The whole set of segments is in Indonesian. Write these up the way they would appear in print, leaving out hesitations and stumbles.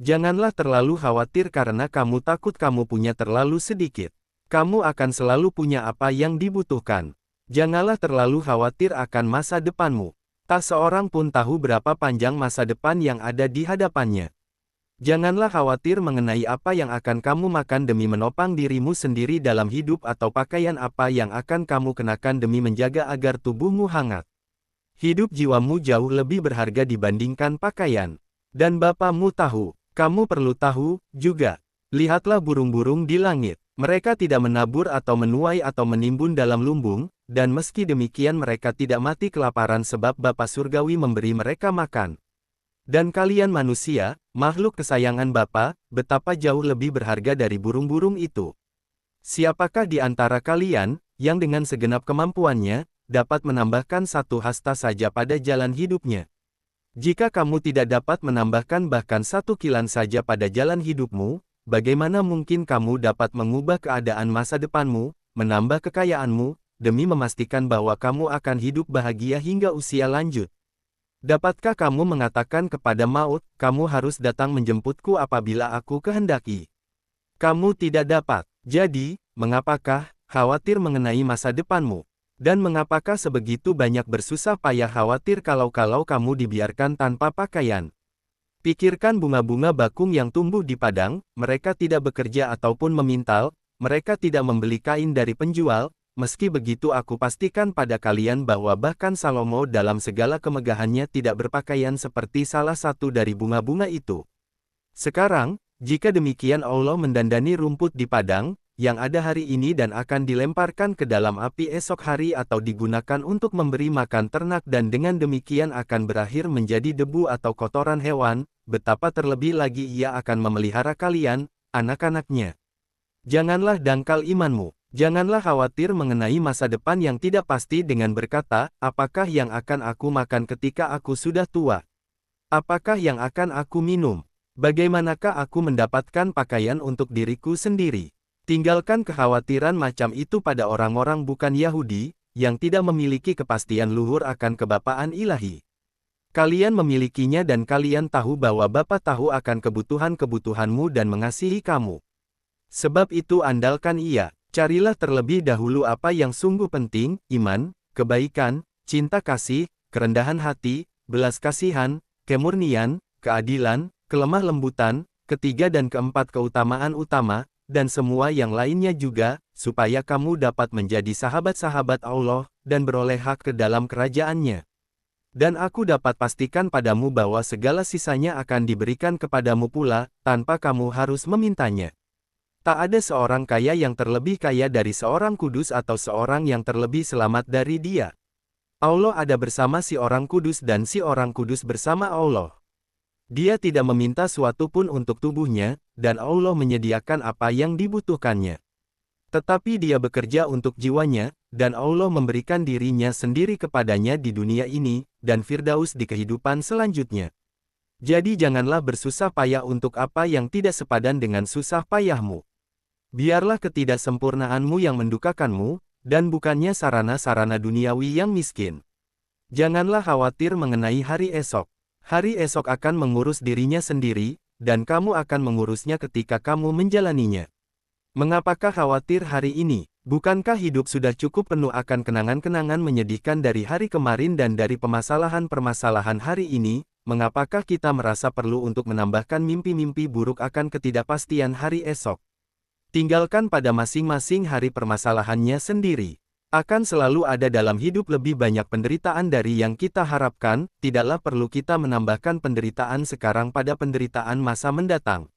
Janganlah terlalu khawatir karena kamu takut kamu punya terlalu sedikit. Kamu akan selalu punya apa yang dibutuhkan. Janganlah terlalu khawatir akan masa depanmu. Tak seorang pun tahu berapa panjang masa depan yang ada di hadapannya. Janganlah khawatir mengenai apa yang akan kamu makan demi menopang dirimu sendiri dalam hidup atau pakaian apa yang akan kamu kenakan demi menjaga agar tubuhmu hangat. Hidup jiwamu jauh lebih berharga dibandingkan pakaian. Dan Bapamu tahu, kamu perlu tahu juga. Lihatlah burung-burung di langit. Mereka tidak menabur atau menuai atau menimbun dalam lumbung, dan meski demikian mereka tidak mati kelaparan sebab Bapa Surgawi memberi mereka makan. Dan kalian manusia, makhluk kesayangan Bapa, betapa jauh lebih berharga dari burung-burung itu. Siapakah di antara kalian, yang dengan segenap kemampuannya, dapat menambahkan satu hasta saja pada jalan hidupnya? Jika kamu tidak dapat menambahkan bahkan satu kilan saja pada jalan hidupmu, bagaimana mungkin kamu dapat mengubah keadaan masa depanmu, menambah kekayaanmu, demi memastikan bahwa kamu akan hidup bahagia hingga usia lanjut? Dapatkah kamu mengatakan kepada maut, kamu harus datang menjemputku apabila aku kehendaki? Kamu tidak dapat. Jadi, mengapakah khawatir mengenai masa depanmu? Dan mengapakah sebegitu banyak bersusah payah khawatir kalau kamu dibiarkan tanpa pakaian? Pikirkan bunga-bunga bakung yang tumbuh di padang, mereka tidak bekerja ataupun memintal, mereka tidak membeli kain dari penjual. Meski begitu aku pastikan pada kalian bahwa bahkan Salomo dalam segala kemegahannya tidak berpakaian seperti salah satu dari bunga-bunga itu. Sekarang, jika demikian Allah mendandani rumput di padang, yang ada hari ini dan akan dilemparkan ke dalam api esok hari atau digunakan untuk memberi makan ternak dan dengan demikian akan berakhir menjadi debu atau kotoran hewan, betapa terlebih lagi Ia akan memelihara kalian, anak-anaknya. Janganlah dangkal imanmu. Janganlah khawatir mengenai masa depan yang tidak pasti dengan berkata, apakah yang akan aku makan ketika aku sudah tua? Apakah yang akan aku minum? Bagaimanakah aku mendapatkan pakaian untuk diriku sendiri? Tinggalkan kekhawatiran macam itu pada orang-orang bukan Yahudi, yang tidak memiliki kepastian luhur akan kebapaan ilahi. Kalian memilikinya dan kalian tahu bahwa Bapa tahu akan kebutuhan-kebutuhanmu dan mengasihi kamu. Sebab itu andalkan Ia. Carilah terlebih dahulu apa yang sungguh penting, iman, kebaikan, cinta kasih, kerendahan hati, belas kasihan, kemurnian, keadilan, kelemah lembutan, ketiga dan keempat keutamaan utama, dan semua yang lainnya juga, supaya kamu dapat menjadi sahabat-sahabat Allah, dan beroleh hak ke dalam kerajaan-Nya. Dan aku dapat pastikan padamu bahwa segala sisanya akan diberikan kepadamu pula, tanpa kamu harus memintanya. Tak ada seorang kaya yang terlebih kaya dari seorang kudus atau seorang yang terlebih selamat dari dia. Allah ada bersama si orang kudus dan si orang kudus bersama Allah. Dia tidak meminta suatu pun untuk tubuhnya, dan Allah menyediakan apa yang dibutuhkannya. Tetapi dia bekerja untuk jiwanya, dan Allah memberikan dirinya sendiri kepadanya di dunia ini, dan Firdaus di kehidupan selanjutnya. Jadi janganlah bersusah payah untuk apa yang tidak sepadan dengan susah payahmu. Biarlah ketidaksempurnaanmu yang mendukakanmu, dan bukannya sarana-sarana duniawi yang miskin. Janganlah khawatir mengenai hari esok. Hari esok akan mengurus dirinya sendiri, dan kamu akan mengurusnya ketika kamu menjalaninya. Mengapakah khawatir hari ini? Bukankah hidup sudah cukup penuh akan kenangan-kenangan menyedihkan dari hari kemarin dan dari permasalahan-permasalahan hari ini? Mengapakah kita merasa perlu untuk menambahkan mimpi-mimpi buruk akan ketidakpastian hari esok? Tinggalkan pada masing-masing hari permasalahannya sendiri. Akan selalu ada dalam hidup lebih banyak penderitaan dari yang kita harapkan, tidaklah perlu kita menambahkan penderitaan sekarang pada penderitaan masa mendatang.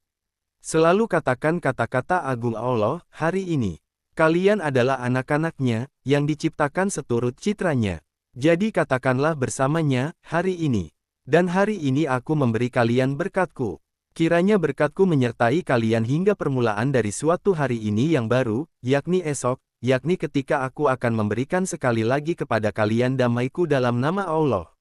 Selalu katakan kata-kata agung Allah, hari ini. Kalian adalah anak-anaknya, yang diciptakan seturut citranya. Jadi katakanlah bersamanya, hari ini. Dan hari ini aku memberi kalian berkatku. Kiranya berkatku menyertai kalian hingga permulaan dari suatu hari ini yang baru, yakni esok, yakni ketika aku akan memberikan sekali lagi kepada kalian damaiku dalam nama Allah.